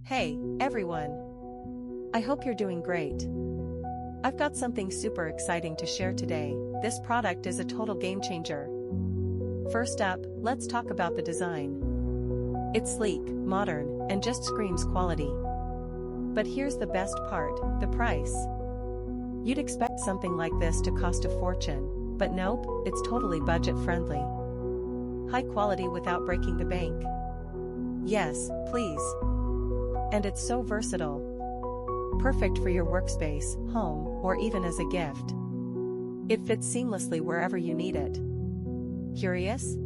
Hey, everyone. I hope you're doing great. I've got something super exciting to share today. This product is a total game changer. First up, let's talk about the design. It's sleek, modern, and just screams quality. But here's the best part, the price. You'd expect something like this to cost a fortune, but nope, it's totally budget-friendly. High quality without breaking the bank. Yes, please. And it's so versatile. Perfect for your workspace, home, or even as a gift. It fits seamlessly wherever you need it. Curious?